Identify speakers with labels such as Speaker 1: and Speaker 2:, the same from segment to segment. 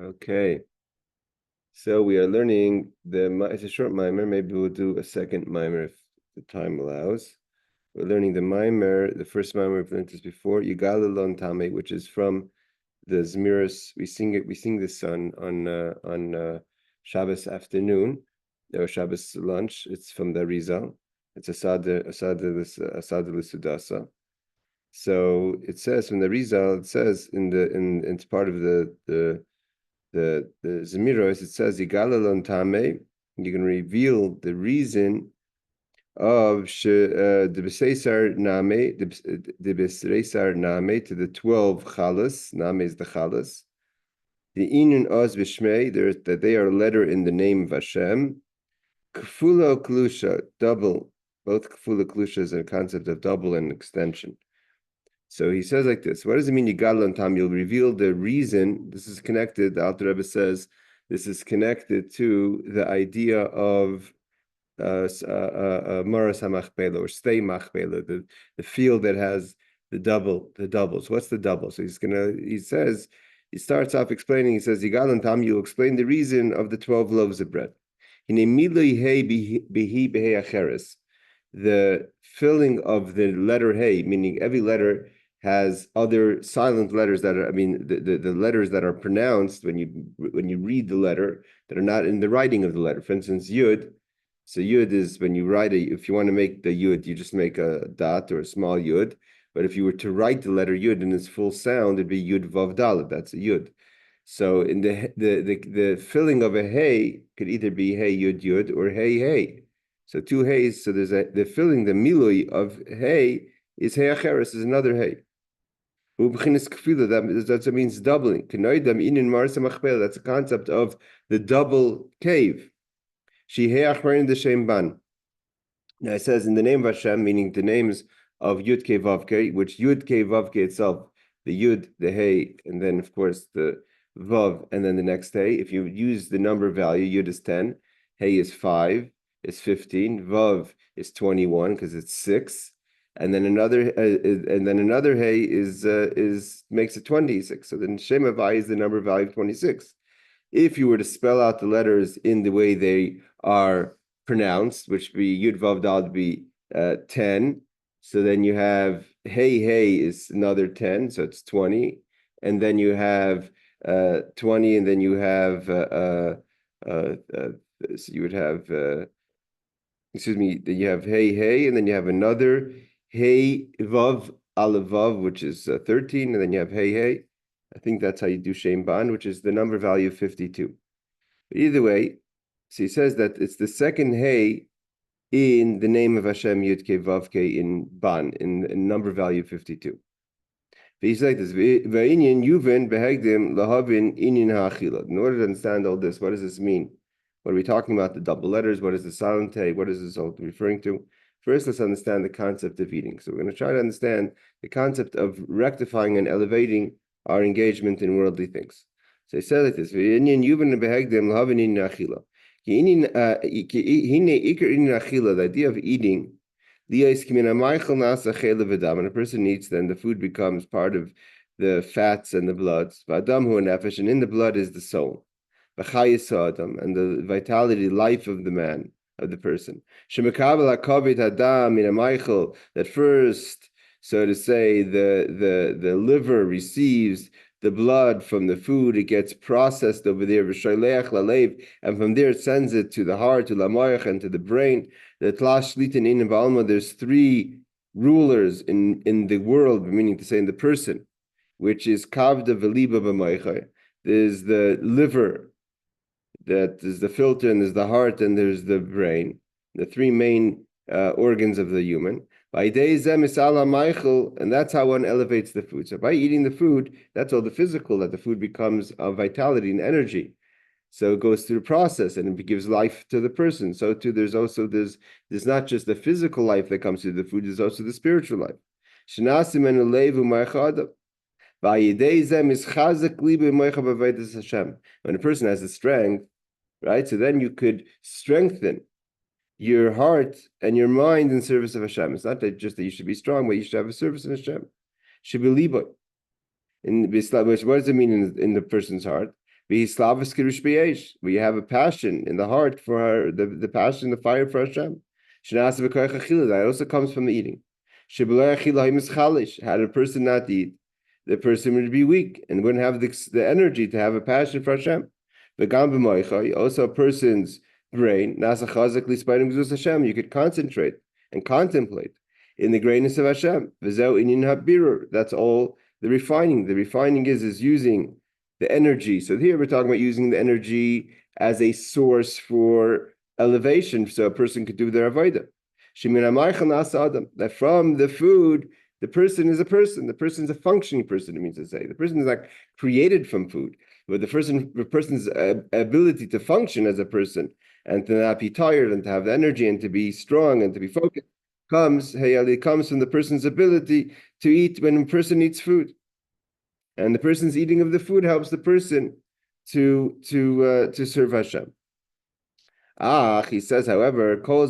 Speaker 1: Okay, so we are learning it's a short mimer. Maybe we'll do a second mimer if the time allows. We're learning the mimer, the first mimer we've learned this before, Yigalilon Tame, which is from the Zmiris. We sing this on Shabbos afternoon, or Shabbos lunch. It's from the Rizal. It's Asada L'Sudasa. So it says from the Rizal, it says it's part of the Zemiros, it says Yigalalon Tame, you can reveal the reason of the Besesar Name, the Besesar Name to the 12 Chalas. Name is the Chalas. The Inun Oz Bishmei, that they are a letter in the name of Hashem. Kfula Klusha, double. Both Kfula Klusha is a concept of double and extension. So he says like this. What does it mean, Yigadol Tam? You'll reveal the reason. This is connected, the Alter Rebbe says, this is connected to the idea of Maras HaMachpelah, or Stay Machpelah, the field that has the doubles. What's the double? So he starts off explaining, he says, Yigadol Tam, you'll explain the reason of the 12 loaves of bread. The filling of the letter Hey, meaning every letter has other silent letters that are, the letters that are pronounced when you read the letter that are not in the writing of the letter. For instance, Yud. So Yud is when you write if you want to make the Yud, you just make a dot or a small Yud. But if you were to write the letter Yud in its full sound, it'd be Yud Vav Dalet. That's a Yud. So in the filling of a Hey could either be Hey Yud Yud or Hey Hey. So two Heys. So there's the filling, the milui of Hey is Hey Acheres, is another Hey. That means doubling. That's a concept of the double cave. Now it says in the name of Hashem, meaning the names of Yud Ke Vav Ke, which Yud Ke Vav Ke itself, the Yud, the Hey, and then of course the Vav, and then the next Hey. If you use the number value, Yud is 10, Hey is 5, is 15, Vav is 21 because it's 6. And then another Hey is makes it 26. So then Shem Havai is the number value of 26. If you were to spell out the letters in the way they are pronounced, which would be Yud Vav Dal be 10. So then you have Hey Hey is another 10, so it's 20. And then you have 20, and then you have so you would have you have Hey Hey, and then you have another Hey Vav Aleph Vav, which is 13, and then you have Hey Hey. I think that's how you do Shem Ban, which is the number value of 52. But either way, so he says that it's the second Hey in the name of Hashem Yud Ke Vav Ke in Ban, in number value 52. But he's like this, V'inyan Yuven Behegdim Lahavin Inyan Ha'achila. In order to understand all this, what does this mean? What are we talking about? The double letters? What is the silent Hey? What is this all referring to? First, let's understand the concept of eating. So we're going to try to understand the concept of rectifying and elevating our engagement in worldly things. So he said like this: the idea of eating, when a person eats, then the food becomes part of the fats and the bloods. And in the blood is the soul, and the vitality, life of the man, of the person. That first, so to say, the liver receives the blood from the food, it gets processed over there, and from there it sends it to the heart, to lamayach, and to the brain. There's 3 rulers in the world, meaning to say in the person, which is kavda v'liba b'maycha. There's the liver, that is the filter, and there's the heart, and there's the brain, the 3 main organs of the human. And that's how one elevates the food. So by eating the food, that's all the physical, that the food becomes of vitality and energy. So it goes through the process, and it gives life to the person. So too, there's not just the physical life that comes through the food, there's also the spiritual life. When a person has the strength, right? So then you could strengthen your heart and your mind in service of Hashem. It's not that just that you should be strong, but you should have a service of Hashem. Should be liba. What does it mean in the person's heart? We have a passion in the heart for the passion, the fire for Hashem. That also comes from the eating. Had a person not eat, the person would be weak and wouldn't have the energy to have a passion for Hashem. Also a person's brain, you could concentrate and contemplate in the greatness of Hashem. That's all the refining. The refining is using the energy. So here we're talking about using the energy as a source for elevation, so a person could do their avodah. That from the food, the person is a person. The person is a functioning person, it means to say. The person is like created from food. But the person's ability to function as a person and to not be tired and to have the energy and to be strong and to be focused comes from the person's ability to eat when a person eats food. And the person's eating of the food helps the person to serve Hashem. He says, however, so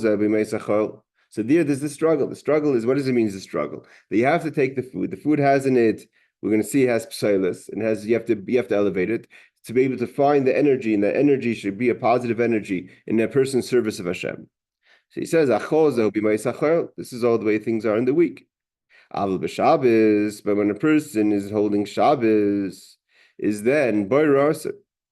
Speaker 1: there's the struggle. The struggle is, what does it mean, the struggle? That you have to take the food. The food has in it, we're going to see it has psilas, and you have to elevate it to be able to find the energy, and that energy should be a positive energy in a person's service of Hashem. So he says, this is all the way things are in the week. But when a person is holding Shabbos, is then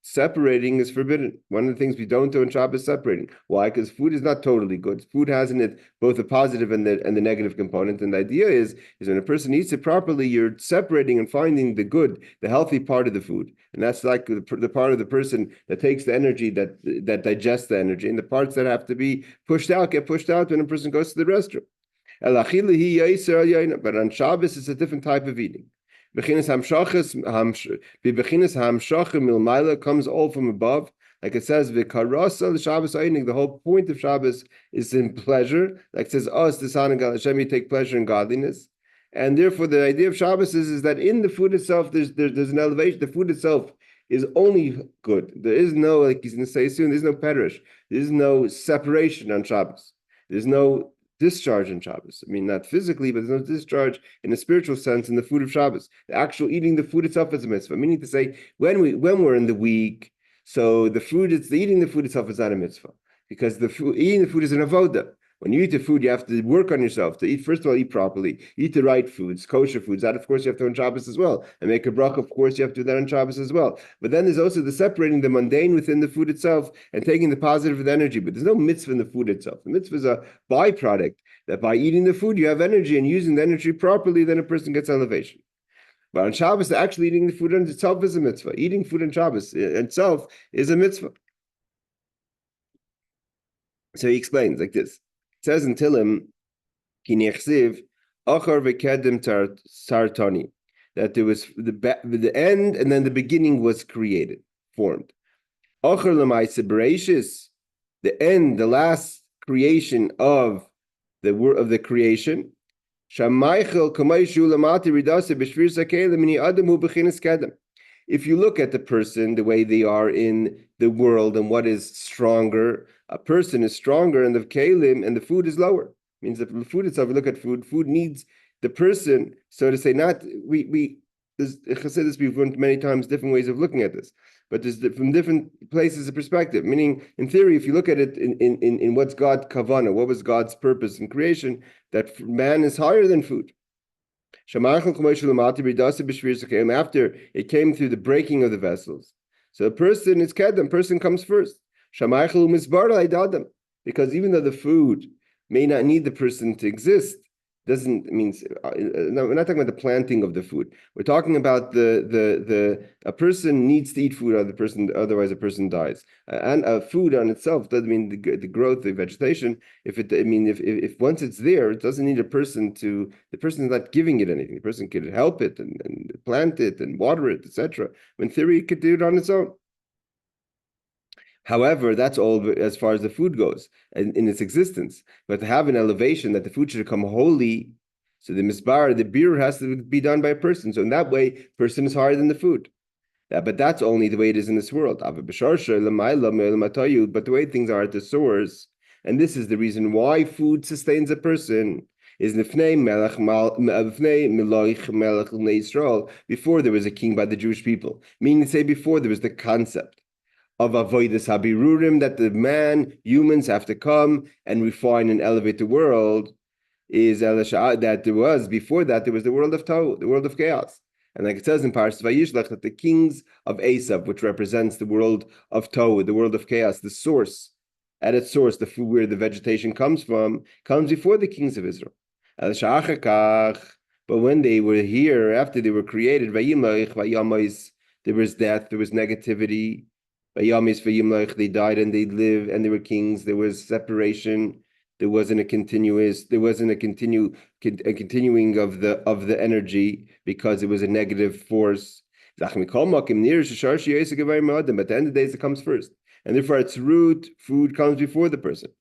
Speaker 1: separating is forbidden. One of the things we don't do in Shabbos is separating. Why? Because food is not totally good. Food has in it both the positive and the negative component. And the idea is when a person eats it properly, you're separating and finding the good, the healthy part of the food. And that's like the part of the person that takes the energy, that digests the energy. And the parts that have to be pushed out get pushed out when a person goes to the restroom. But on Shabbos, it's a different type of eating. Bechinas hamshacha comes all from above. Like it says, v'karasa l'Shabbos einig. The whole point of Shabbos is in pleasure. Like it says, us the Hashem, you take pleasure in godliness. And therefore, the idea of Shabbos is that in the food itself, there's an elevation. The food itself is only good. There is no, like he's going to say soon, there's no perish. There's no separation on Shabbos. There's no discharge in Shabbos. I mean, not physically, but there's no discharge in a spiritual sense in the food of Shabbos. The actual eating the food itself is a mitzvah. Meaning to say, when we're in the week, so eating the food itself is not a mitzvah, because eating the food is an avoda. When you eat the food, you have to work on yourself to eat. First of all, eat properly, eat the right foods, kosher foods. That, of course, you have to do on Shabbos as well. And make a bracha, of course, you have to do that on Shabbos as well. But then there's also the separating the mundane within the food itself and taking the positive with energy. But there's no mitzvah in the food itself. The mitzvah is a byproduct that by eating the food, you have energy, and using the energy properly, then a person gets elevation. But on Shabbos, actually eating the food in itself is a mitzvah. Eating food on Shabbos itself is a mitzvah. So he explains like this. It says in Tillim, that there was the end and then the beginning was created, formed. The end, the last creation of the creation. If you look at the person, the way they are in the world and what is stronger, a person is stronger and the kelim and the food is lower. It means that the food itself, we look at food needs the person, so to say, not, Chassidus, we've learned many times different ways of looking at this, but there's from different places of perspective, meaning in theory, if you look at it in what's God's kavanah, what was God's purpose in creation, that man is higher than food. After it came through the breaking of the vessels. So a person is kedem, person comes first. Because even though the food may not need the person to exist, doesn't mean no, we're not talking about the planting of the food. We're talking about a person needs to eat food, otherwise a person dies. And food on itself doesn't mean the growth of vegetation. If once it's there, it doesn't need a person to. The person is not giving it anything. The person could help it and plant it and water it, etc. In theory, it could do it on its own. However, that's all as far as the food goes in its existence. But to have an elevation that the food should become holy, so the misbar, the beer has to be done by a person. So in that way, person is higher than the food. But that's only the way it is in this world. But the way things are at the source, and this is the reason why food sustains a person, is Nifnei Melech Nifnei Meloich Melech Yisrael, before there was a king by the Jewish people. Meaning to say before there was the concept of avodas habirurim, that humans have to come and refine and elevate the world, is that there was, before that, there was the world of Tohu, the world of chaos. And like it says in Parashat Vayishlach, that the kings of Esav, which represents the world of Tohu, the world of chaos, the source, at its source, the food where the vegetation comes from, comes before the kings of Israel. But when they were here, after they were created, there was death, there was negativity. They died and they lived and they were kings. There was separation. There wasn't a continuing of the energy, because it was a negative force. But at the end of the day, it comes first. And therefore, its root, food, comes before the person.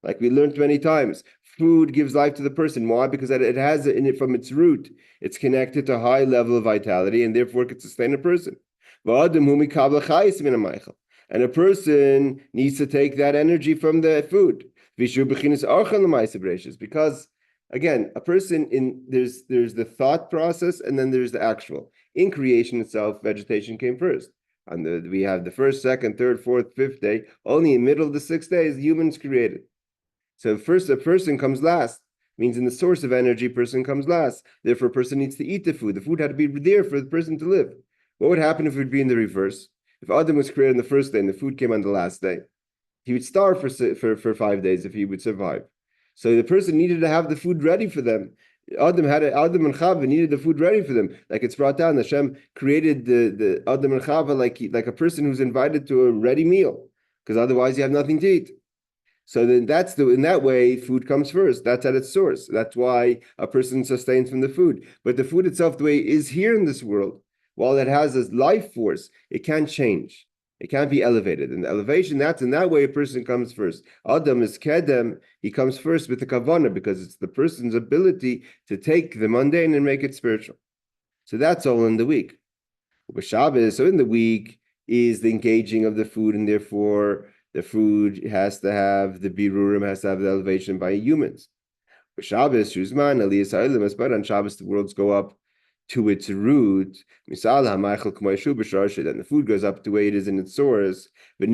Speaker 1: Like we learned many times, food gives life to the person. Why? Because it has in it from its root. It's connected to a high level of vitality, and therefore it can sustain a person. And a person needs to take that energy from the food. Because again, a person there's the thought process, and then there's the actual. In creation itself, vegetation came first. And we have the first, second, third, fourth, fifth day. Only in the middle of the 6 days, humans created. So first, a person comes last. Means in the source of energy, person comes last. Therefore, a person needs to eat the food. The food had to be there for the person to live. What would happen if it would be in the reverse? If Adam was created on the first day and the food came on the last day, he would starve for 5 days if he would survive. So the person needed to have the food ready for them. Adam and Chava needed the food ready for them. Like it's brought down, Hashem created the Adam and Chava like a person who's invited to a ready meal, because otherwise you have nothing to eat. So then in that way, food comes first. That's at its source. That's why a person sustains from the food. But the food itself, the way it is here in this world, while it has this life force, it can't change. It can't be elevated. And the elevation, that's in that way a person comes first. Adam is kedem, he comes first with the kavanah, because it's the person's ability to take the mundane and make it spiritual. So that's all in the week. Shabbos, so in the week is the engaging of the food, and therefore the food has to have the birurim, has to have the elevation by humans. Shabbos, Shuzman, Aliyas Ha'ilim, but on Shabbos the worlds go up to its root. Then the food goes up to the way it is in its source. And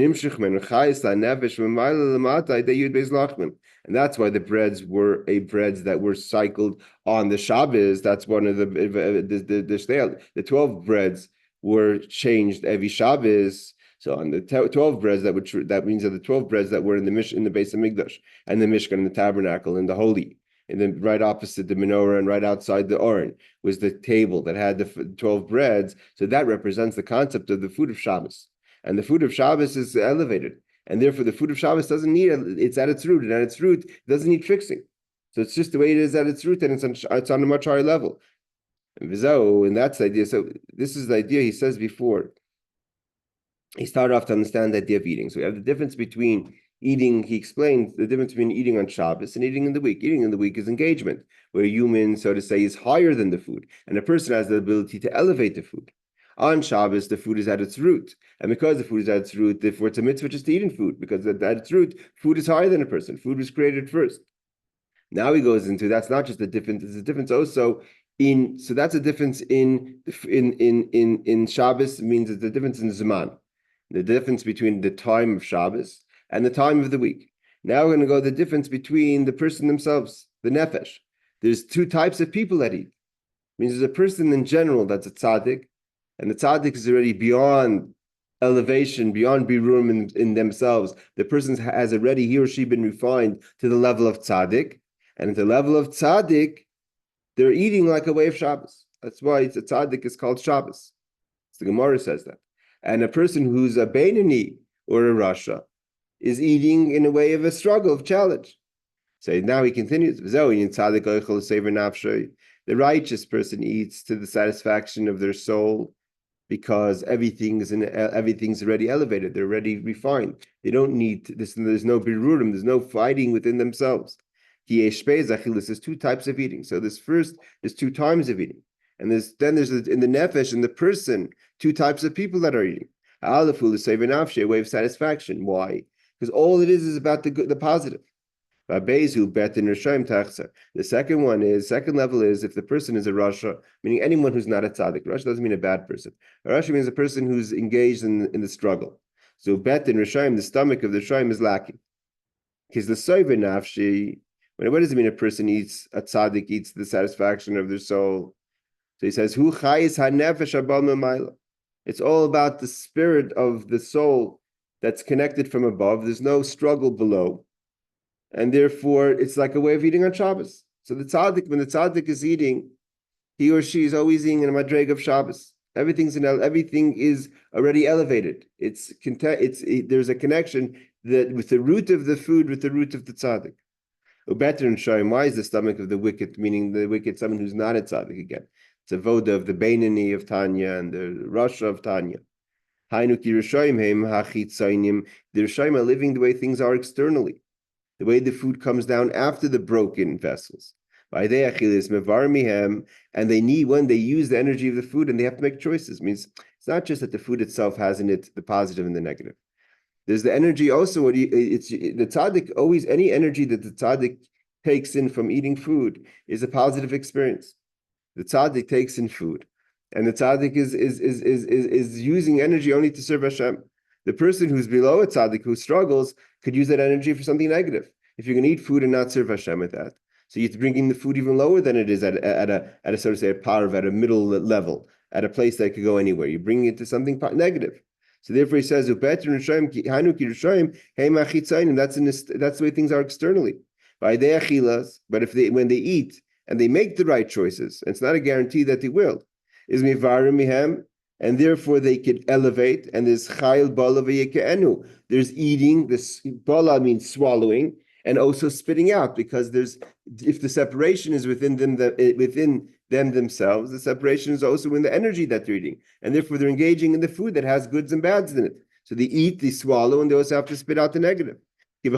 Speaker 1: that's why the breads were breads that were cycled on the Shabbos. That's one of the 12 breads were changed every Shabbos. So on the 12 breads that means that the 12 breads that were in the base of Mikdash and the Mishkan and the tabernacle and the holy. And then right opposite the menorah and right outside the Oren was the table that had the 12 breads. So that represents the concept of the food of Shabbos. And the food of Shabbos is elevated. And therefore the food of Shabbos it's at its root. And at its root, it doesn't need fixing. So it's just the way it is at its root, and it's on a much higher level. And that's the idea. So this is the idea he says before. He started off to understand the idea of eating. So we have the difference between eating. He explains the difference between eating on Shabbos and eating in the week. Eating in the week is engagement, where a human, so to say, is higher than the food, and a person has the ability to elevate the food. On Shabbos, the food is at its root, and because the food is at its root, therefore it's a mitzvah just to eat food, because at its root, food is higher than a person. Food was created first. Now he goes into that's not just a difference; it's a difference also in. So that's a difference in Shabbos. Means it's a difference in Zman, the difference between the time of Shabbos and the time of the week. Now we're going to go the difference between the person themselves, the nefesh. There's 2 types of people that eat. It means there's a person in general that's a tzaddik, and the tzaddik is already beyond elevation, beyond birurim in themselves. The person has already, he or she, been refined to the level of tzaddik, and at the level of tzaddik, they're eating like a way of Shabbos. That's why it's a tzaddik is called Shabbos. So the Gemara says that. And a person who's a Beinani or a Rasha is eating in a way of a struggle, of challenge. So now he continues. The righteous person eats to the satisfaction of their soul, because everything's already elevated. They're already refined. They don't need this. There's no birurim. There's no fighting within themselves. There's 2 types of eating. So there's 2 times of eating, and there's in the nefesh, in the person, 2 types of people that are eating. A way of satisfaction. Why? Because all it is about the good, the positive. The second level is if the person is a Rasha, meaning anyone who's not a tzaddik. Rasha doesn't mean a bad person. A Rasha means a person who's engaged in the struggle. So bet in Rishayim, the stomach of the Rishayim is lacking. Because the soiver nafshi, what does it mean a person eats, a tzaddik eats the satisfaction of their soul? So he says, Hu chayis hanefesh abal memayla. It's all about the spirit of the soul that's connected from above. There's no struggle below. And therefore, it's like a way of eating on Shabbos. So the tzaddik, when the tzaddik is eating, he or she is always eating in a madreg of Shabbos. Everything is already elevated. There's a connection that with the root of the food, with the root of the tzaddik. Better and showing why is the stomach of the wicked, meaning the wicked, someone who's not a tzaddik again. It's a voda of the Beinani of Tanya and the Rasha of Tanya. The Rishayim are living the way things are externally, the way the food comes down after the broken vessels. And they need, when they use the energy of the food, and they have to make choices. It means it's not just that the food itself has in it the positive and the negative. There's the energy also. It's the tzaddik always, any energy that the tzaddik takes in from eating food is a positive experience. The tzaddik takes in food, and the tzaddik is using energy only to serve Hashem. The person who's below a tzaddik, who struggles, could use that energy for something negative. If you're going to eat food and not serve Hashem with that, so you're bringing the food even lower than it is at a sort of say a parv, at a middle level, at a place that could go anywhere. You're bringing it to something negative. So therefore, he says, "That's the way things are externally. But when they eat and they make the right choices, and it's not a guarantee that they will, is mivarim mihem, and therefore they could elevate. And there's chayil bala v'yikeenu. There's eating. This bala means swallowing, and also spitting out, because if the separation is within them themselves, the separation is also in the energy that they're eating, and therefore they're engaging in the food that has goods and bads in it. So they eat, they swallow, and they also have to spit out the negative. If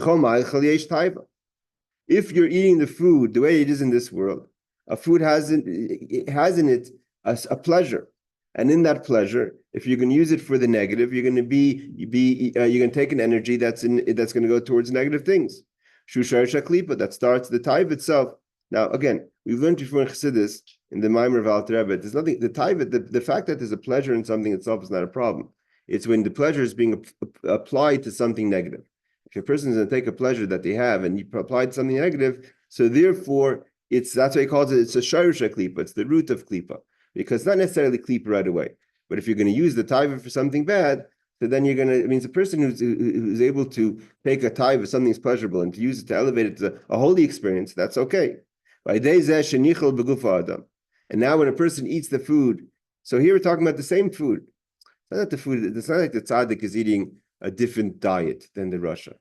Speaker 1: you're eating the food the way it is in this world, a food has in it a pleasure, and in that pleasure, if you're going to use it for the negative, you're going to take an energy that's going to go towards negative things. Shushar Shaklipa, that starts the taiv itself. Now, again, we've learned before in Chassidus, in the Mammar of Alter Rebbe, there's nothing, the taiv, the fact that there's a pleasure in something itself is not a problem. It's when the pleasure is being applied to something negative. If a person is going to take a pleasure that they have and you apply it to something negative, so therefore, that's why he calls it, it's a Sharisha Klipa, it's the root of Klipa. Because it's not necessarily Klipa right away. But if you're going to use the taiva for something bad, so then you're going to, it means a person who's able to take a taiva, something that's pleasurable, and to use it to elevate it to a holy experience, that's okay. And now when a person eats the food, so here we're talking about the same food. It's not like the tzaddik is eating a different diet than the Rasha.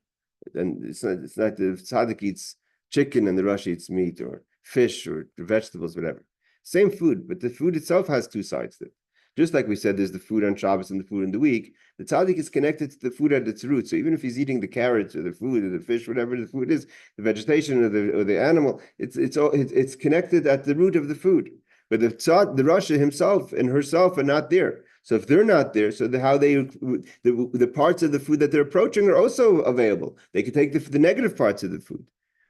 Speaker 1: And it's not the tzaddik eats chicken and the Rasha eats meat or fish or vegetables, whatever. Same food, but the food itself has two sides to it. Just like we said, there's the food on Shabbos and the food in the week. The tzaddik is connected to the food at its root. So even if he's eating the carrots or the food or the fish, whatever the food is, the vegetation or the animal, it's connected at the root of the food. But the Rasha himself and herself are not there. So if they're not there, so the parts of the food that they're approaching are also available. They can take the negative parts of the food.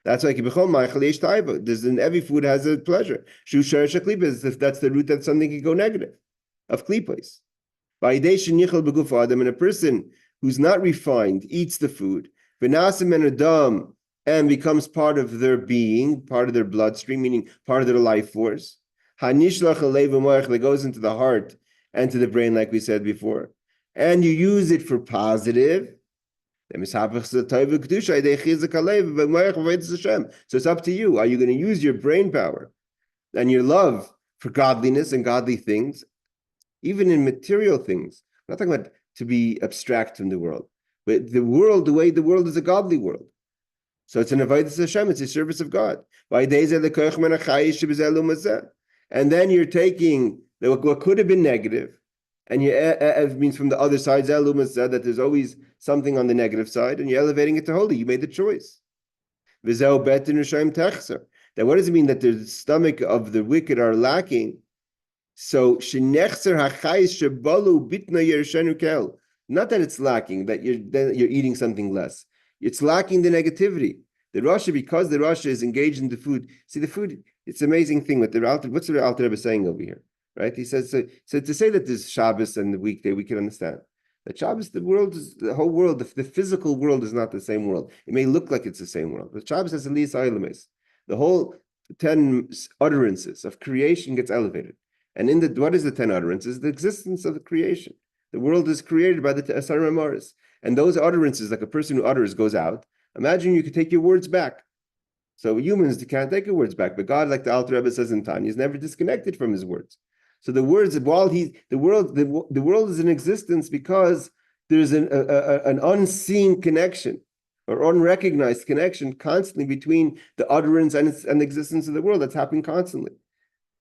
Speaker 1: That's why every food has a pleasure. If that's the root, that's something can go negative. Of klipos. And a person who's not refined eats the food, and becomes part of their being, part of their bloodstream, meaning part of their life force. That goes into the heart and to the brain, like we said before. And you use it for positive. So it's up to you. Are you going to use your brain power and your love for godliness and godly things? Even in material things. I'm not talking about to be abstract from the world, but the way the world is a godly world. So it's an avodas Hashem, it's a service of God. And then you're taking what could have been negative, and it means from the other side, that there's always something on the negative side, and you're elevating it to holy. You made the choice. That what does it mean that the stomach of the wicked are lacking? So not that it's lacking, that you're eating something less. It's lacking the negativity. The Rasha, because the Rasha is engaged in the food. See, the food, it's an amazing thing with the Alter. What's the Alter Rebbe saying over here? Right? He says, so to say that there's Shabbos and the weekday, we can understand. That Shabbos, the whole world, the physical world is not the same world. It may look like it's the same world, but Shabbos has Eliyas Aylamis. The whole 10 utterances of creation gets elevated. And in what is the 10 utterances? The existence of the creation. The world is created by the Asar Mamaris. And those utterances, like a person who utters goes out, imagine you could take your words back. So humans can't take your words back, but God, like the Alter Rebbe says in Tanya, is never disconnected from his words. So the words, while the world is in existence because there's an unseen connection or unrecognized connection constantly between the utterance and the existence of the world. That's happening constantly.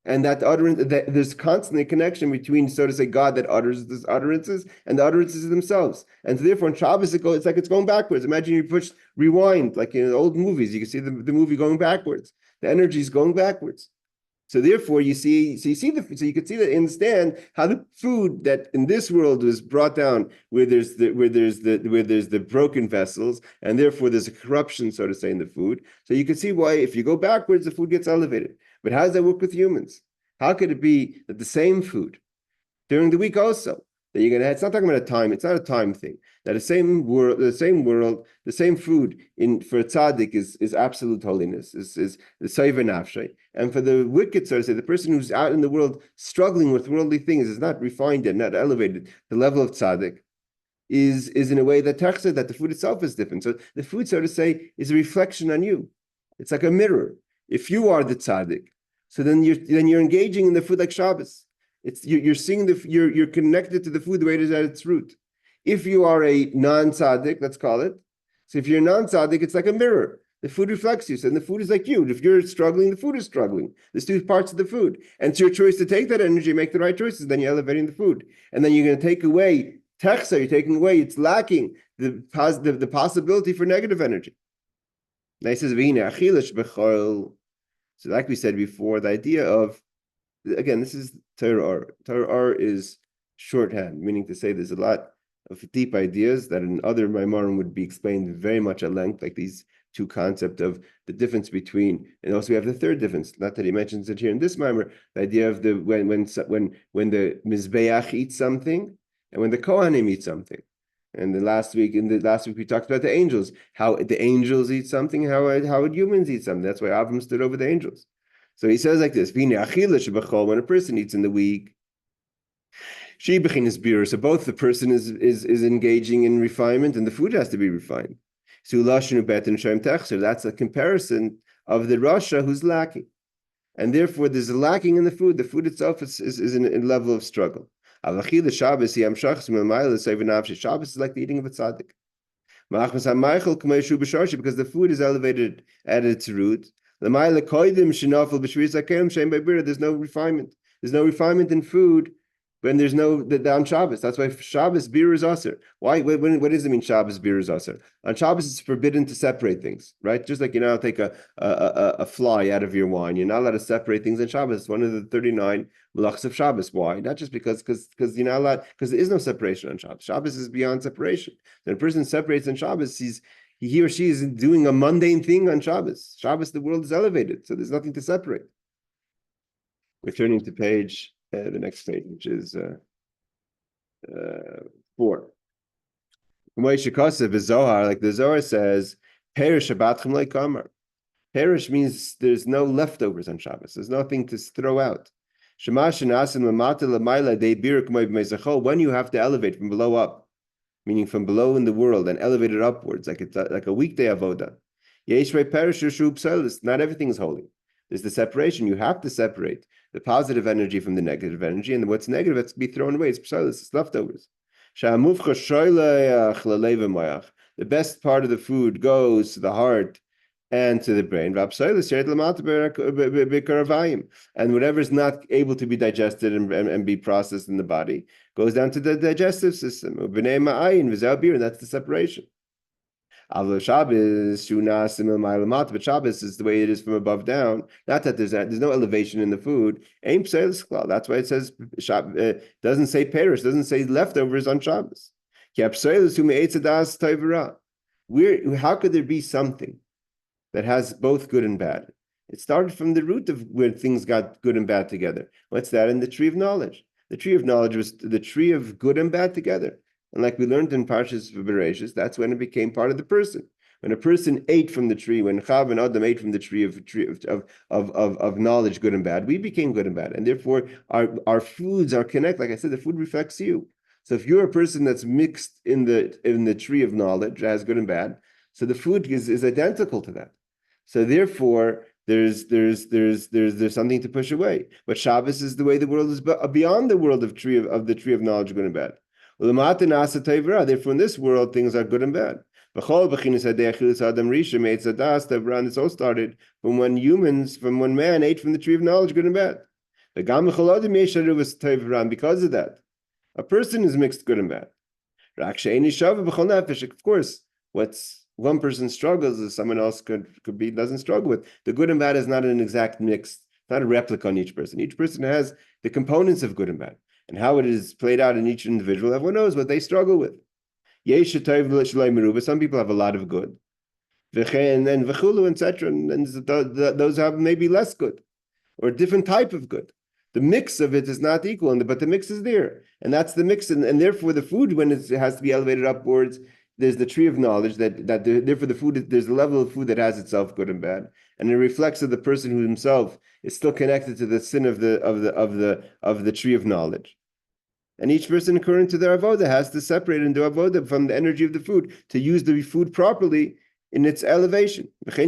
Speaker 1: And that utterance, there's constantly a connection between, so to say, God that utters these utterances and the utterances themselves. And so therefore, in Shabbos, it's like it's going backwards. Imagine you push rewind, like in old movies, you can see the movie going backwards. The energy is going backwards. So therefore, you can see that, understand how the food that in this world was brought down, where there's the broken vessels, and therefore there's a corruption, so to say, in the food. So you can see why if you go backwards, the food gets elevated. But how does that work with humans? How could it be that the same food during the week also that you're gonna have? It's not talking about a time. It's not a time thing. That the same food for a tzaddik is absolute holiness, is the seiva nafshay, and for the wicked, so to say, the person who's out in the world struggling with worldly things, is not refined yet, not elevated. The level of tzaddik is in a way that techsa, that the food itself is different. So the food, so to say, is a reflection on you. It's like a mirror. If you are the tzaddik, so then you're engaging in the food like Shabbos. You're seeing you're connected to the food the way it is at its root. If you are a non-tzaddik, let's call it. So if you're a non-tzaddik, it's like a mirror. The food reflects you, so the food is like you. If you're struggling, the food is struggling. There's two parts of the food, and it's your choice to take that energy, make the right choices. Then you're elevating the food, and then you're going to take away techsa. You're taking away. It's lacking the possibility for negative energy. Now he says, so like we said before, the idea of, again, this is Torah Or. Torah Or is shorthand, meaning to say there's a lot of deep ideas that in other Mammarim would be explained very much at length, like these two concepts of the difference between, and also we have the third difference, not that he mentions it here in this Mammar, the idea of when the Mizbeach eats something and when the Kohanim eat something. And in the last week we talked about the angels, how the angels eat something, how would humans eat something. That's why Avram stood over the angels. So he says like this: when a person eats in the week, she is beer. So both the person is engaging in refinement, and the food has to be refined. So that's a comparison of the Rasha who's lacking, and therefore there's a lacking in the food. The food itself is in a level of struggle. Shabbos is like the eating of a tzaddik. Because the food is elevated at its root. There's no refinement. There's no refinement in food when there's no on Shabbos. That's why Shabbos beer is aser. Why? What does it mean? Shabbos beer is aser. On Shabbos, it's forbidden to separate things, right? Just like you're not allowed to take a fly out of your wine. You're not allowed to separate things on Shabbos. It's one of the 39 malachs of Shabbos. Why? Not just because you're not allowed, because there is no separation on Shabbos. Shabbos is beyond separation. When a person separates on Shabbos, he or she is doing a mundane thing on Shabbos. Shabbos, the world is elevated, so there's nothing to separate. We're turning to page. The next page, which is 4. Like the Zohar says, perish Shabbatchem like Mammar. Perish means there's no leftovers on Shabbos. There's nothing to throw out. When you have to elevate from below up, meaning from below in the world and elevate it upwards, like it's like a weekday avoda. Not everything is holy. There's the separation. You have to separate the positive energy from the negative energy, and what's negative has to be thrown away. It's leftovers. The best part of the food goes to the heart and to the brain. And whatever is not able to be digested and be processed in the body goes down to the digestive system. And that's the separation. But Shabbos is the way it is from above down. Not that there's no elevation in the food. That's why it says doesn't say perish, doesn't say leftovers on Shabbos. How could there be something that has both good and bad. It started from the root of where things got good and bad together. What's that? In the tree of knowledge. The tree of knowledge was the tree of good and bad together. And like we learned in Parshas Bereshis, that's when it became part of the person. When a person ate from the tree, when Chav and Adam ate from the tree of knowledge, good and bad, we became good and bad. And therefore, our foods are connected. Like I said, the food reflects you. So if you're a person that's mixed in the tree of knowledge, that has good and bad, so the food is identical to that. So therefore, there's something to push away. But Shabbos is the way the world is beyond the world of the tree of knowledge, good and bad. Therefore, in this world, things are good and bad. This all started from when man ate from the tree of knowledge, good and bad. Because of that, a person is mixed good and bad. Of course, what's one person struggles is someone else doesn't struggle with. The good and bad is not an exact mix, not a replica on each person. Each person has the components of good and bad. And how it is played out in each individual, everyone knows what they struggle with. Some people have a lot of good. And then etc. And those have maybe less good or a different type of good. The mix of it is not equal, but the mix is there. And that's the mix. And therefore, the food, when it has to be elevated upwards, there's the tree of knowledge therefore the food, there's a level of food that has itself good and bad. And it reflects that the person who himself is still connected to the sin of the tree of knowledge. And each person, according to their avodah, has to separate and do avodah from the energy of the food to use the food properly in its elevation. So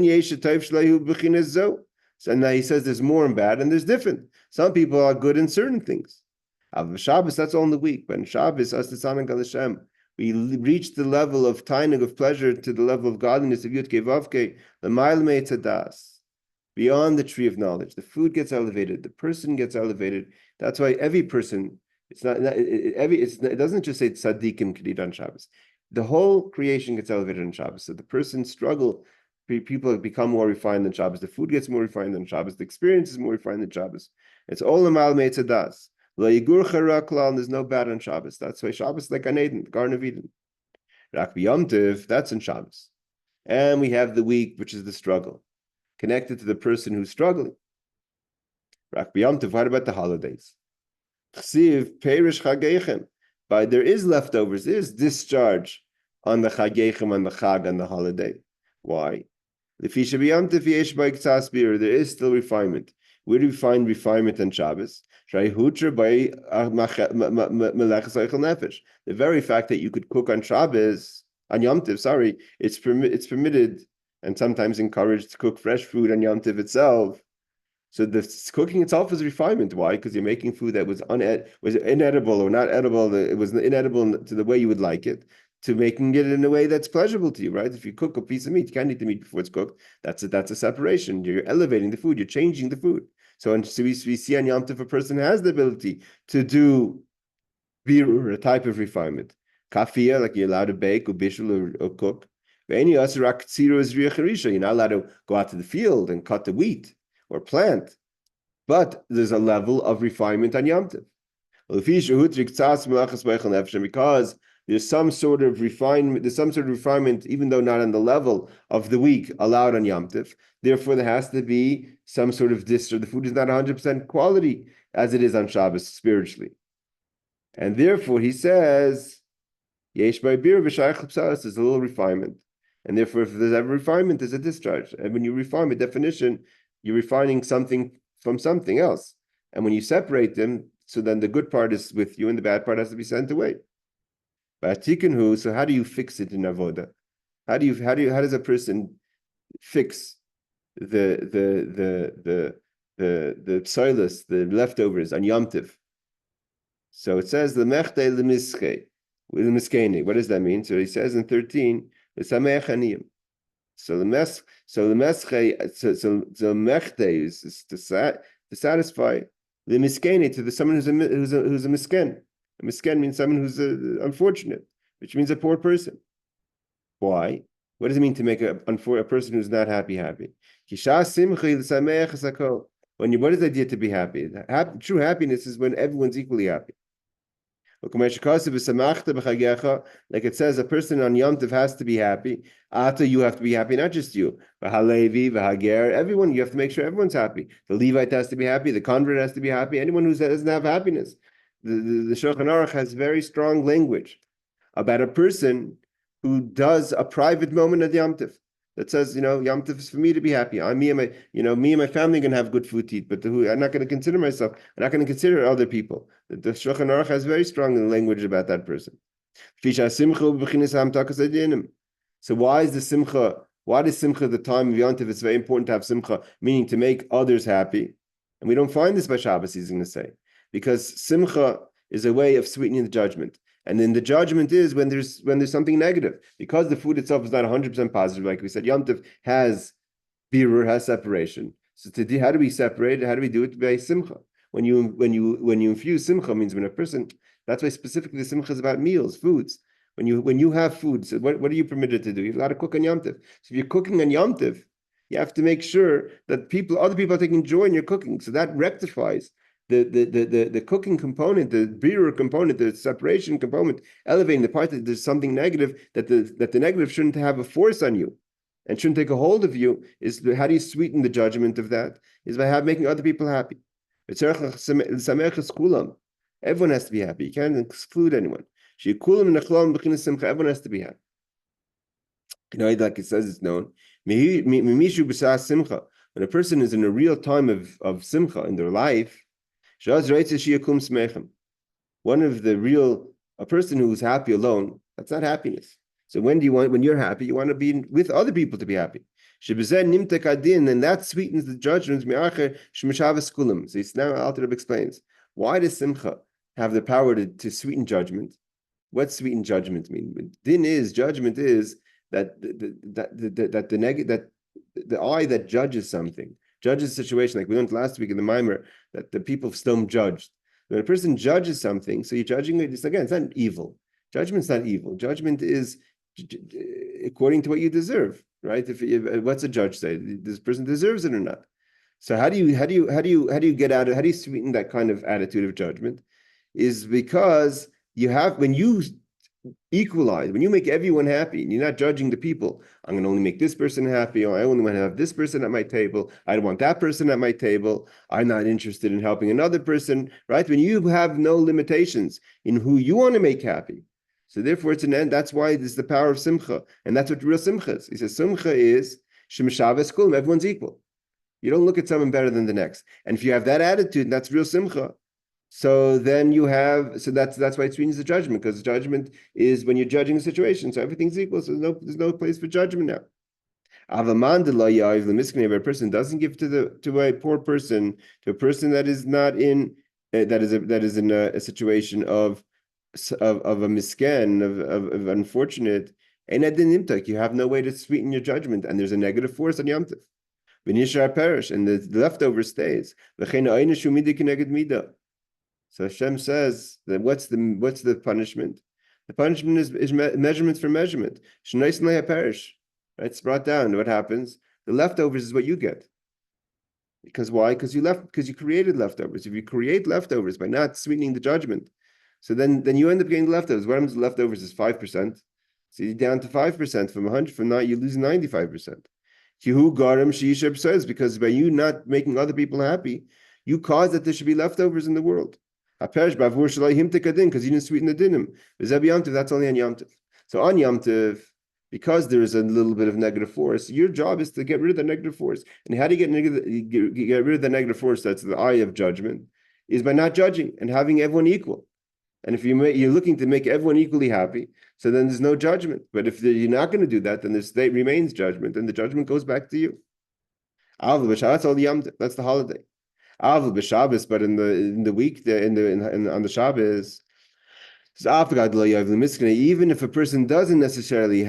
Speaker 1: now he says there's more and bad, and there's different. Some people are good in certain things. Shabbos, that's all in the week. But in Shabbos, we reach the level of tainig, of pleasure, to the level of godliness of Yud Kei Vav Kei, the Ma'al Me'etzadas, beyond the tree of knowledge. The food gets elevated, the person gets elevated. That's why every person, it doesn't just say tzaddikim could eat on Shabbos. The whole creation gets elevated on Shabbos. So the person's struggle, people become more refined than Shabbos. The food gets more refined than Shabbos. The experience is more refined than Shabbos. It's all a Ma'al Me'etzadas. There's no bad on Shabbos. That's why Shabbos is like Gan Eden, the Garden of Eden. Rak B'Yom Tov, that's in Shabbos. And we have the week, which is the struggle, connected to the person who's struggling. Rak B'Yom Tov, what about the holidays? Chsiv, Perish Chageichem. But there is leftovers, there is discharge on the Chageichem, on the Chag, on the holiday. Why? There is still refinement. Where do we find refinement on Shabbos? The very fact that you could cook on Shabbos, on Yom Tov, it's permitted and sometimes encouraged to cook fresh food on Yom Tov itself. So the cooking itself is refinement. Why? Because you're making food that was inedible or not edible. It was inedible to the way you would like it, to making it in a way that's pleasurable to you, right? If you cook a piece of meat, you can't eat the meat before it's cooked. That's a separation. You're elevating the food. You're changing the food. So we see on Yom Tov, a person has the ability to do birur, a type of refinement. Kafia, like you're allowed to bake or bishul or cook. You're not allowed to go out to the field and cut the wheat or plant. But there's a level of refinement on Yom Tov. Because there's some sort of refinement, even though not on the level of the week allowed on Yom Tov. Therefore, there has to be some sort of the food is not 100% quality as it is on Shabbos spiritually. And therefore, he says, Yesh by beer there's a little refinement. And therefore, if there's ever refinement, there's a discharge. And when you refine, by definition, you're refining something from something else. And when you separate them, so then the good part is with you and the bad part has to be sent away. So how do you fix it in avoda? How does a person fix the psoilus, the leftovers on Yom Tov? So it says the mechte l'miskeni. What does that mean? So he says in 13, the sameach aniyim. So the mechte is to satisfy the miskeni, to someone who's a misken. A misken means someone who's unfortunate, which means a poor person. Why? What does it mean to make a person who's not happy? What is the idea to be happy? True happiness is when everyone's equally happy. Like it says, a person on Yom Tov has to be happy. Ata, you have to be happy, not just you. V'halevi, v'hager, everyone, you have to make sure everyone's happy. The Levite has to be happy, the convert has to be happy, anyone who doesn't have happiness. The Shulchan Aruch has very strong language about a person who does a private moment at Yom Tov that says, Yom Tov is for me to be happy. Me and my family are going to have good food to eat, but I'm not going to consider myself. I'm not going to consider other people. The Shulchan Aruch has very strong language about that person. So why is the simcha? Why is simcha the time of Yom Tov? It's very important to have simcha, meaning to make others happy. And we don't find this by Shabbos, he's going to say, because simcha is a way of sweetening the judgment. And then the judgment is when there's something negative, because the food itself is not 100% positive. Like we said, Yom Tov has birur, has separation. So how do we separate it? How do we do it? By simcha. When you infuse simcha, means when a person. That's why specifically the simcha is about meals, foods. When you have food, so what are you permitted to do? You're allowed to cook on Yom Tov. So if you're cooking on Yom Tov, you have to make sure that other people are taking joy in your cooking. So that rectifies the cooking component, the birur component, the separation component, elevating the part that there's something negative, that the negative shouldn't have a force on you and shouldn't take a hold of you. How do you sweeten the judgment of that? Is by making other people happy. Everyone has to be happy. You can't exclude anyone. Everyone has to be happy. Like it says, it's known. When a person is in a real time of simcha in their life, one of a person who's happy alone, that's not happiness. So when you're happy, you want to be with other people to be happy. And that sweetens the judgment. So it's now Alter Rebbe explains, why does simcha have the power to sweeten judgment? What sweeten judgment mean? Judgment is that the eye that judges something, judges a situation, like we learned last week in the Mammar, that the people of Stone judged. When a person judges something, so you're judging it, it's not evil. Judgment's not evil. Judgment is according to what you deserve, right? What's a judge say? This person deserves it or not? So how do you get out of, how do you sweeten that kind of attitude of judgment? Is because when you equalize, when you make everyone happy, and you're not judging the people. I'm going to only make this person happy, or I only want to have this person at my table. I don't want that person at my table. I'm not interested in helping another person, right? When you have no limitations in who you want to make happy. So therefore it's an end. That's why this is the power of simcha. And that's what real simcha is. He says simcha is Shem Shabbos Kulam, everyone's equal. You don't look at someone better than the next. And if you have that attitude, that's real simcha. So then that's why it sweetens the judgment, because judgment is when you're judging a situation. So everything's equal. So there's no place for judgment now. If a person doesn't give to a poor person, to a person that is not in that is in a situation of a misken, of unfortunate, you have no way to sweeten your judgment, and there's a negative force on Yom Tov. Perish, and the leftover stays. So Hashem says that what's the punishment? The punishment is measurement for measurement. Perish. Right? It's brought down. What happens? The leftovers is what you get. Because why? Because you created leftovers. If you create leftovers by not sweetening the judgment, so then you end up getting leftovers. What happens to leftovers is 5%. So you're down to 5% from 100. From now, you lose 95%. Because by you not making other people happy, you cause that there should be leftovers in the world. Because you didn't sweeten the dinim. That's only on Yom Tov. So on Yom Tov, because there is a little bit of negative force, your job is to get rid of the negative force. And how do you get rid of the negative force? That's the eye of judgment, is by not judging and having everyone equal. And if you're looking to make everyone equally happy, so then there's no judgment. But if you're not going to do that, then the state remains judgment, and the judgment goes back to you. That's all the Yom Tov. That's the holiday. But in the week on the Shabbos, even if a person doesn't necessarily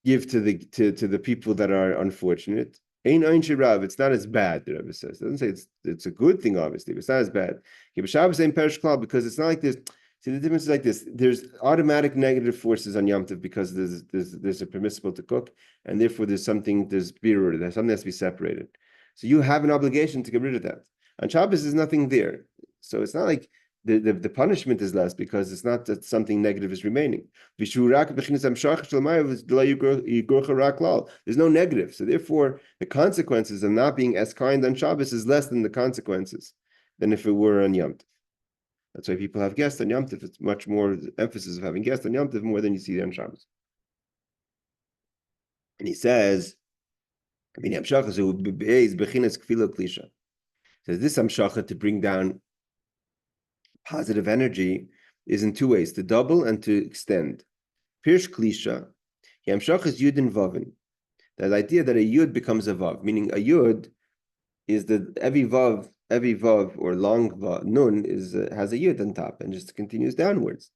Speaker 1: give to the people that are unfortunate, it's not as bad. The Rebbe says, it doesn't say it's a good thing, obviously, but it's not as bad. Because it's not like this. See, the difference is like this: there's automatic negative forces on Yom Tov because there's a permissible to cook, and therefore there's birur, there's something that has to be separated. So you have an obligation to get rid of that. On Shabbos, there's nothing there. So it's not like the punishment is less because it's not that something negative is remaining. There's no negative. So therefore, the consequences of not being as kind on Shabbos is less than the consequences than if it were on Yom Tov. That's why people have guests on Yom Tov. It's much more emphasis of having guests on Yom Tov more than you see on Shabbos. And he says, says this amshacha to bring down positive energy is in two ways: to double and to extend. Pirsh klisha, amshach is yud and vavin. That idea that a yud becomes a vav, meaning a yud is the every vav or long vav, nun has a yud on top and just continues downwards.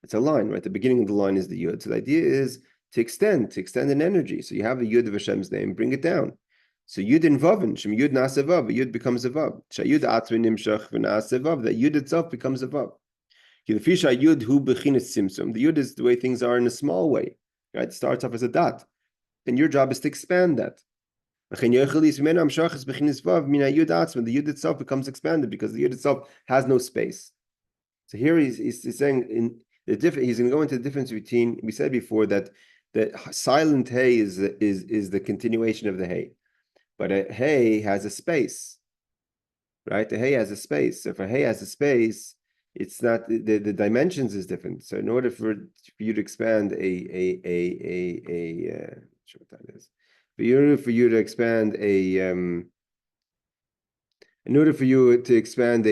Speaker 1: It's a line, right? The beginning of the line is the yud. So the idea is to extend an energy. So you have a yud of Hashem's name, bring it down. So yud in vavin, shem yud nasa vav, a yud becomes a vav. Shayud atzmin nimshach v'nasa vav, that yud itself becomes a vav. The yud is the way things are in a small way, right? It starts off as a dot, and your job is to expand that. The yud itself becomes expanded because the yud itself has no space. So here he's saying he's going to go into the difference between, we said before that the silent hey is the continuation of the hey, but a hey has a space, right? The hay has a space. So if a hay has a space, it's not the dimensions is different. So in order for you to expand sure what that is. In order for you to expand a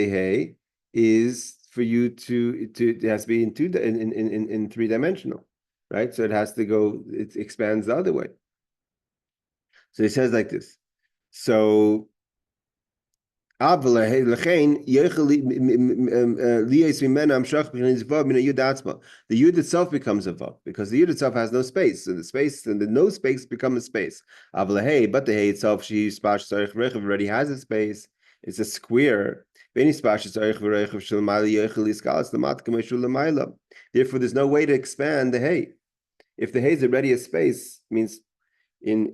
Speaker 1: hay is for you to it has to be in three-dimensional, right? So it has to go, it expands the other way. So he says like this. So the yud itself becomes a vav because the yud itself has no space, and the space and the no space become a space. But the hay itself, already has a space. It's a square. Therefore, there's no way to expand the hay. If the hay is already a space, means in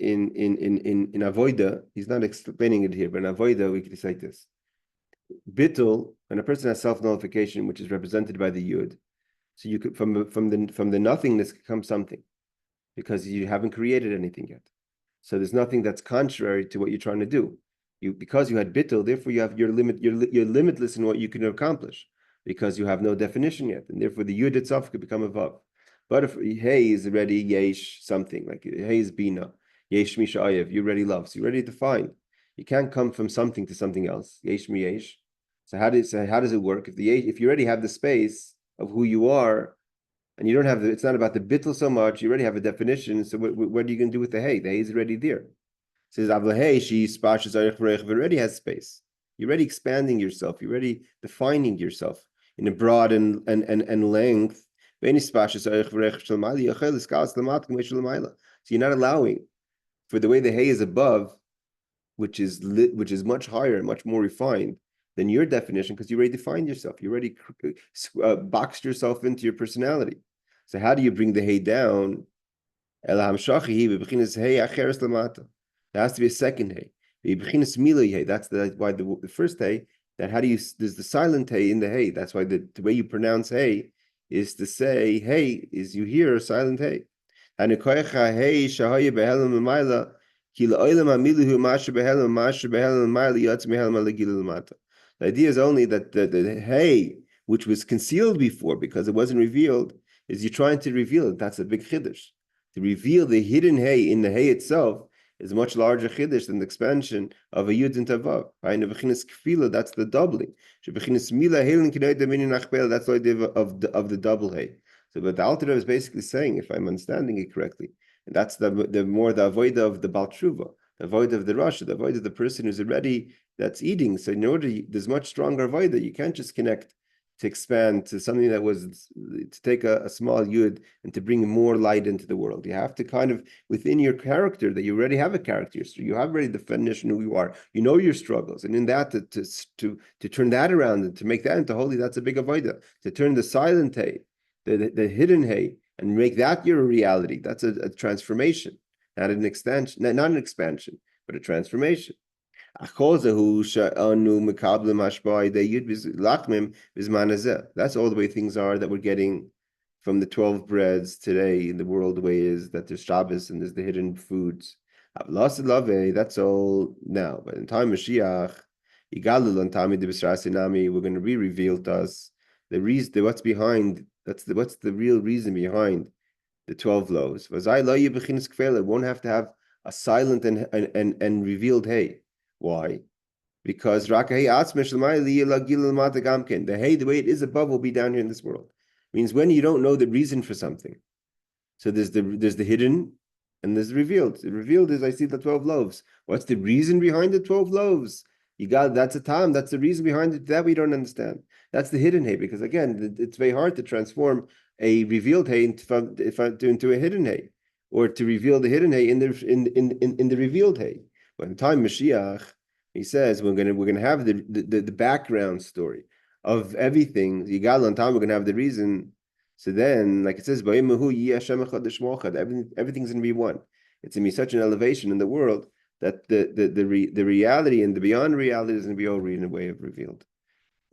Speaker 1: avoida, he's not explaining it here, but in avoida we could say this: bittul, when a person has self-nullification, which is represented by the yud, so you could from the nothingness come something, because you haven't created anything yet. So there's nothing that's contrary to what you're trying to do. Because you had bittul, therefore you have you're limitless in what you can accomplish, because you have no definition yet, and therefore the yud itself could become a vav. But if hey is already yesh something, like hey is bina, yesh misha ayev, you already love, so you're already defined. You can't come from something to something else. Yesh mi yesh. So how does it work? If you already have the space of who you are, and you don't have it's not about the bittul so much. You already have a definition. So what are you going to do with the hay? The hay is already there. It says avla she spashes already has space. You're already expanding yourself. You're already defining yourself in a broad and length. So you're not allowing for the way the hay is above, which is much higher and much more refined than your definition, because you already defined yourself. You already boxed yourself into your personality. So how do you bring the hay down? There has to be a second hay. That's why the first hay, that there's the silent hay in the hay. That's why the way you pronounce hay is to say hey, is you hear silent hay. And the idea is only that the hay, which was concealed before because it wasn't revealed, is you're trying to reveal it. That's a big chiddush. To reveal the hidden hay in the hay itself is a much larger chiddush than the expansion of a yud and tavav. That's the doubling. That's the idea of the double hay. So, but the Alter Rebbe is basically saying, if I'm understanding it correctly, and that's the more the avoid of the Baal Tshuva, the avoid of the Rasha, the avoid of the person who's already that's eating. So in order, there's much stronger avoid that you can't just connect to expand to something that was to take a small yud and to bring more light into the world. You have to kind of within your character that you already have a character, so you have already the definition who you are. You know your struggles, and in that to turn that around and to make that into holy, that's a big avoida. To turn the silent hay, the hidden hay, and make that your reality. That's a transformation, not an extension, not an expansion, but a transformation. That's all the way things are that we're getting from the 12 breads today in the world. The way is that there's Shabbos and there's the hidden foods. That's all now. But in time of Mashiach, we're going to be revealed to us the reason, what's behind. What's the real reason behind the 12 loaves. It won't have to have a silent and revealed hay. Why? Because the hay, the way it is above, will be down here in this world. Means when you don't know the reason for something. So there's the hidden and there's the revealed. The revealed is I see the 12 loaves. What's the reason behind the 12 loaves? That's a time, that's the reason behind it that we don't understand. That's the hidden hay, because again, it's very hard to transform a revealed hay into a hidden hay, or to reveal the hidden hay in the revealed hay. But in time Mashiach, he says we're gonna have the background story of everything. Yigal on time, we're gonna have the reason. So then, like it says, everything's gonna be one. It's gonna be such an elevation in the world that the reality and the beyond reality is going to be all in a way of revealed.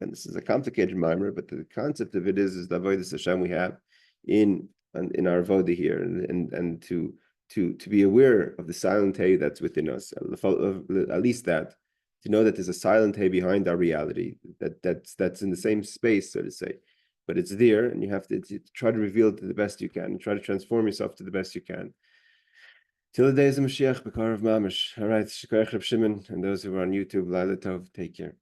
Speaker 1: And this is a complicated mimer, but the concept of it is the avodas Hashem we have in our avodah here, and to be aware of the silent hay that's within us, at least that, to know that there's a silent hay behind our reality that's in the same space, so to say, but it's there, and you have to try to reveal it to the best you can, and try to transform yourself to the best you can. Till the days of Mashiach, B'karav Mamish. All right, Shikoyach Reb Shimon, and those who are on YouTube, Laila Tov, take care.